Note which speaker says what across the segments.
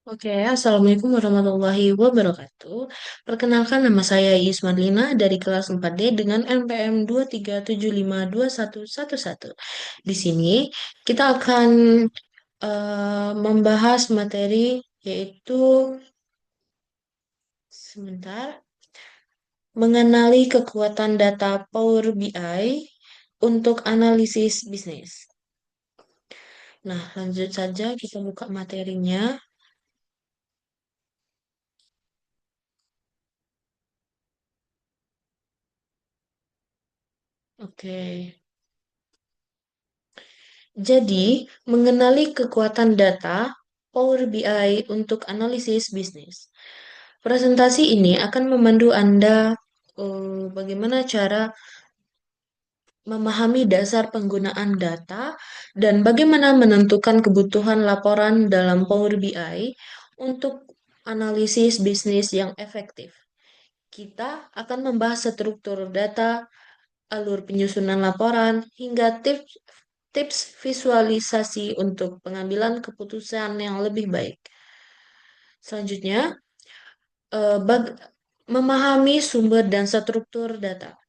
Speaker 1: Oke, Assalamualaikum warahmatullahi wabarakatuh. Perkenalkan nama saya Ismarlina dari kelas 4D dengan NPM 237521111. Di sini kita akan membahas materi yaitu sebentar mengenali kekuatan data Power BI untuk analisis bisnis. Nah, lanjut saja kita buka materinya. Oke. Jadi, mengenali kekuatan data Power BI untuk analisis bisnis. Presentasi ini akan memandu Anda bagaimana cara memahami dasar penggunaan data dan bagaimana menentukan kebutuhan laporan dalam Power BI untuk analisis bisnis yang efektif. Kita akan membahas struktur data, alur penyusunan laporan, hingga tips visualisasi untuk pengambilan keputusan yang lebih baik. Selanjutnya, memahami sumber dan struktur data.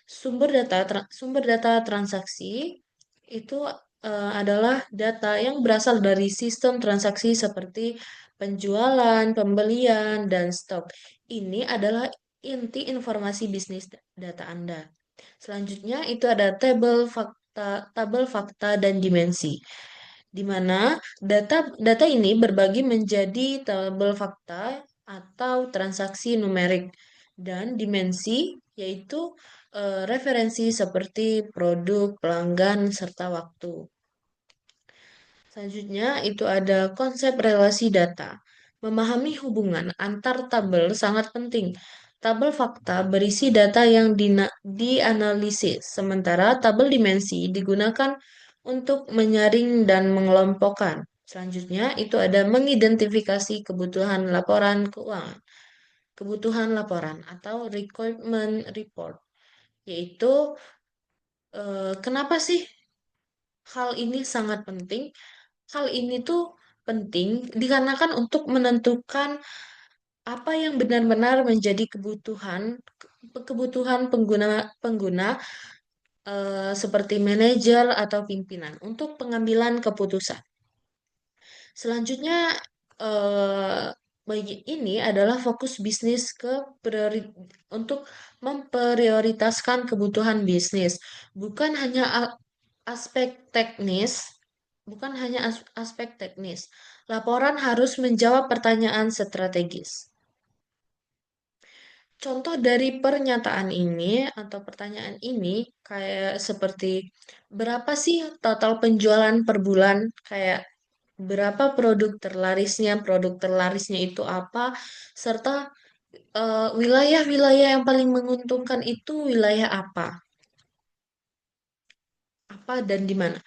Speaker 1: Sumber data transaksi itu adalah data yang berasal dari sistem transaksi seperti penjualan, pembelian, dan stok. Ini adalah inti informasi bisnis data Anda. Selanjutnya itu ada tabel fakta dan dimensi, di mana data ini berbagi menjadi tabel fakta atau transaksi numerik dan dimensi, yaitu referensi seperti produk, pelanggan, serta waktu. Selanjutnya itu ada konsep relasi data. Memahami hubungan antar tabel sangat penting. Tabel fakta berisi data yang dianalisis, sementara tabel dimensi digunakan untuk menyaring dan mengelompokkan. Selanjutnya itu ada mengidentifikasi kebutuhan laporan keuangan. Kebutuhan laporan atau requirement report, yaitu kenapa sih hal ini sangat penting? Hal ini tuh penting dikarenakan untuk menentukan apa yang benar-benar menjadi kebutuhan pengguna pengguna seperti manajer atau pimpinan untuk pengambilan keputusan. Selanjutnya eh, bagi ini adalah fokus bisnis untuk memprioritaskan kebutuhan bisnis, bukan hanya aspek teknis, bukan hanya aspek teknis. Laporan harus menjawab pertanyaan strategis. Contoh dari pernyataan ini atau pertanyaan ini kayak seperti berapa sih total penjualan per bulan? Kayak berapa produk terlarisnya itu apa, serta wilayah-wilayah yang paling menguntungkan itu wilayah apa dan di mana.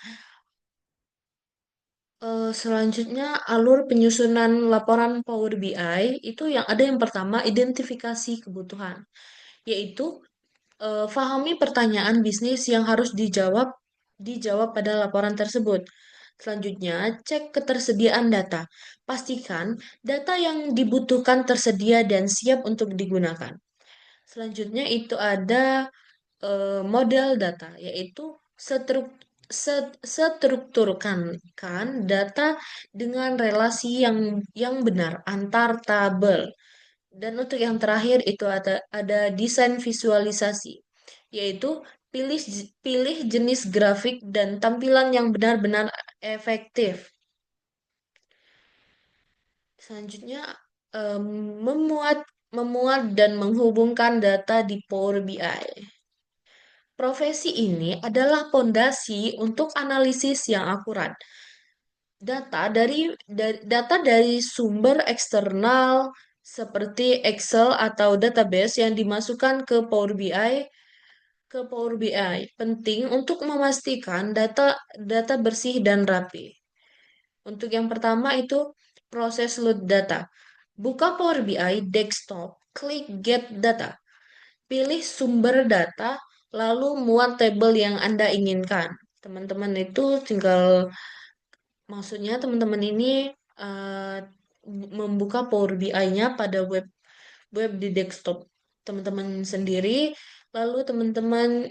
Speaker 1: Selanjutnya, alur penyusunan laporan Power BI itu yang ada yang pertama, identifikasi kebutuhan, yaitu fahami pertanyaan bisnis yang harus dijawab pada laporan tersebut. Selanjutnya, cek ketersediaan data. Pastikan data yang dibutuhkan tersedia dan siap untuk digunakan. Selanjutnya itu ada model data, yaitu strukturkan data dengan relasi yang benar antar tabel. Dan untuk yang terakhir itu ada desain visualisasi, yaitu pilih pilih jenis grafik dan tampilan yang benar-benar efektif. Selanjutnya em, memuat memuat dan menghubungkan data di Power BI. Profesi ini adalah pondasi untuk analisis yang akurat. Data dari sumber eksternal seperti Excel atau database yang dimasukkan ke Power BI penting untuk memastikan data bersih dan rapi. Untuk yang pertama itu proses load data. Buka Power BI desktop, klik Get Data. Pilih sumber data, lalu muat tabel yang Anda inginkan. Teman-teman itu tinggal, maksudnya teman-teman ini eh, membuka Power BI-nya pada web web di desktop teman-teman sendiri. Lalu teman-teman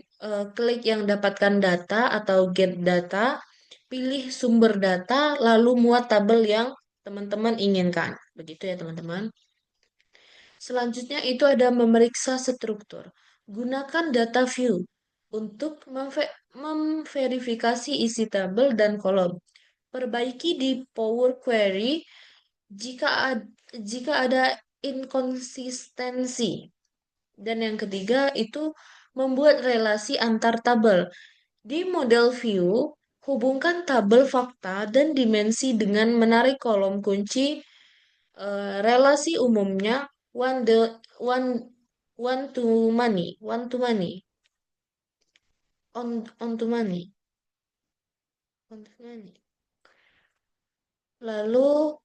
Speaker 1: klik yang dapatkan data atau get data, pilih sumber data, lalu muat tabel yang teman-teman inginkan. Begitu ya teman-teman. Selanjutnya itu ada memeriksa struktur. Gunakan data view untuk memverifikasi isi tabel dan kolom. Perbaiki di Power Query jika jika ada inkonsistensi. Dan yang ketiga itu membuat relasi antar tabel. Di model view, hubungkan tabel fakta dan dimensi dengan menarik kolom kunci. Relasi umumnya one one to money, on to money, on to money. Lalu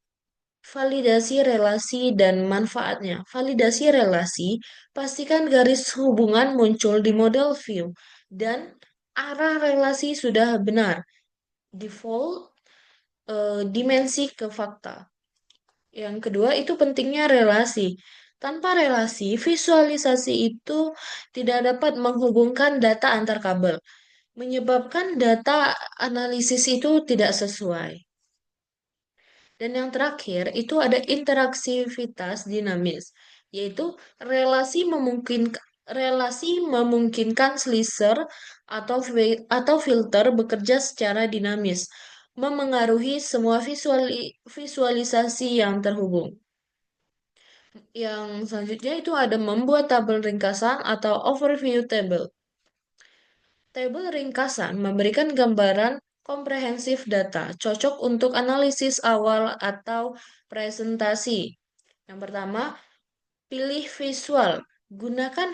Speaker 1: validasi relasi dan manfaatnya. Validasi relasi, pastikan garis hubungan muncul di model view dan arah relasi sudah benar. Default dimensi ke fakta. Yang kedua itu pentingnya relasi. Tanpa relasi, visualisasi itu tidak dapat menghubungkan data antar kabel, menyebabkan data analisis itu tidak sesuai. Dan yang terakhir itu ada interaksivitas dinamis, yaitu relasi memungkinkan slicer atau filter bekerja secara dinamis, memengaruhi semua visualisasi yang terhubung. Yang selanjutnya itu ada membuat tabel ringkasan atau overview table. Tabel ringkasan memberikan gambaran komprehensif data, cocok untuk analisis awal atau presentasi. Yang pertama, pilih visual. Gunakan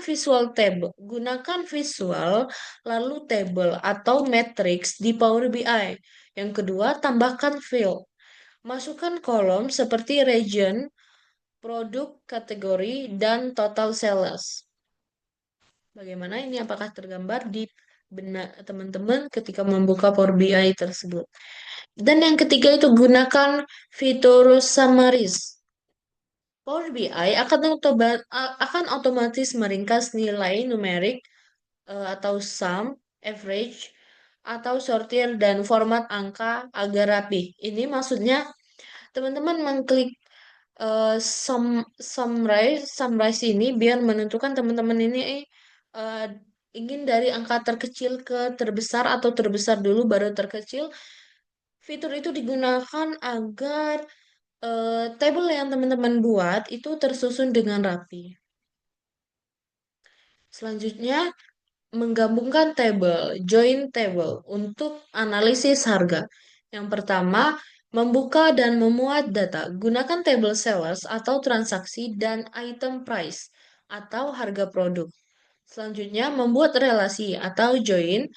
Speaker 1: visual lalu table atau matrix di Power BI. Yang kedua, tambahkan field. Masukkan kolom seperti region, produk, kategori, dan total sales. Bagaimana ini? Apakah tergambar di benak teman-teman ketika membuka Power BI tersebut? Dan yang ketiga itu gunakan fitur summaries. Power BI akan otomatis meringkas nilai numerik atau sum, average, atau sortir dan format angka agar rapi. Ini maksudnya teman-teman mengklik summarize ini biar menentukan teman-teman ini uh, ingin dari angka terkecil ke terbesar atau terbesar dulu baru terkecil. Fitur itu digunakan agar table yang teman-teman buat itu tersusun dengan rapi. Selanjutnya, menggabungkan table, join table untuk analisis harga. Yang pertama, membuka dan memuat data. Gunakan table sellers atau transaksi dan item price atau harga produk. Selanjutnya, membuat relasi atau join.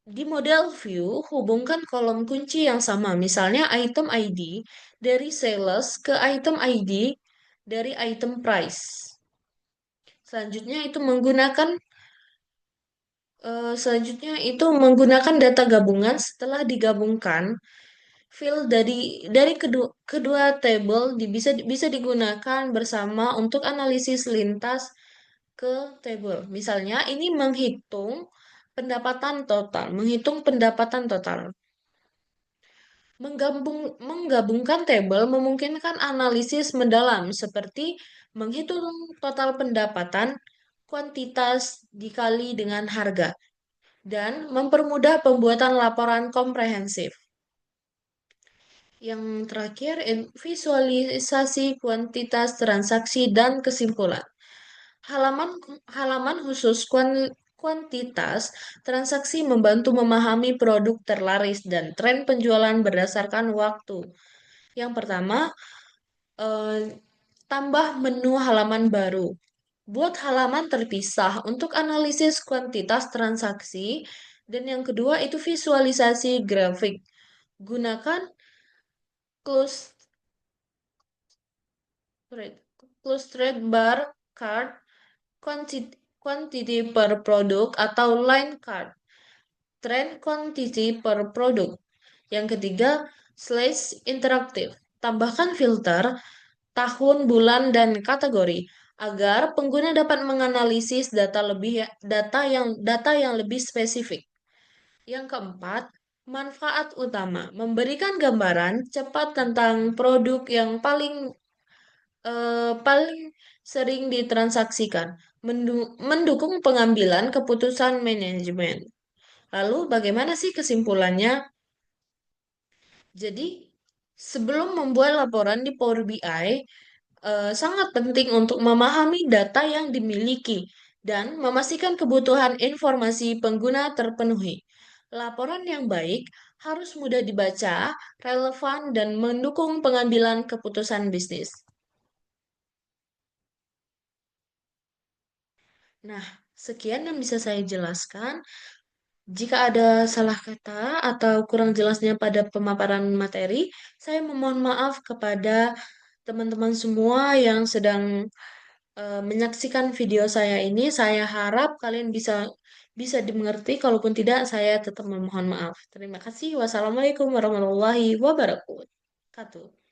Speaker 1: Di model view, hubungkan kolom kunci yang sama, misalnya item ID dari sales ke item ID dari item price. Selanjutnya itu menggunakan data gabungan. Setelah digabungkan, field dari kedua table bisa digunakan bersama untuk analisis lintas ke table. Misalnya ini menghitung pendapatan total. Menggabungkan tabel memungkinkan analisis mendalam seperti menghitung total pendapatan, kuantitas dikali dengan harga, dan mempermudah pembuatan laporan komprehensif. Yang terakhir, visualisasi kuantitas transaksi dan kesimpulan. Halaman halaman khusus kuantitas transaksi membantu memahami produk terlaris dan tren penjualan berdasarkan waktu. Yang pertama, eh, tambah menu halaman baru. Buat halaman terpisah untuk analisis kuantitas transaksi. Dan yang kedua itu visualisasi grafik. Gunakan close close trade bar card quantity per produk atau line card. Trend quantity per produk. Yang ketiga, slash interaktif. Tambahkan filter, tahun, bulan, dan kategori agar pengguna dapat menganalisis data yang lebih spesifik. Yang keempat, manfaat utama memberikan gambaran cepat tentang produk yang paling sering ditransaksikan, mendukung pengambilan keputusan manajemen. Lalu bagaimana sih kesimpulannya? Jadi, sebelum membuat laporan di Power BI, sangat penting untuk memahami data yang dimiliki dan memastikan kebutuhan informasi pengguna terpenuhi. Laporan yang baik harus mudah dibaca, relevan, dan mendukung pengambilan keputusan bisnis. Nah, sekian yang bisa saya jelaskan. Jika ada salah kata atau kurang jelasnya pada pemaparan materi, saya memohon maaf kepada teman-teman semua yang sedang menyaksikan video saya ini. Saya harap kalian bisa bisa dimengerti. Kalaupun tidak, saya tetap memohon maaf. Terima kasih. Wassalamualaikum warahmatullahi wabarakatuh.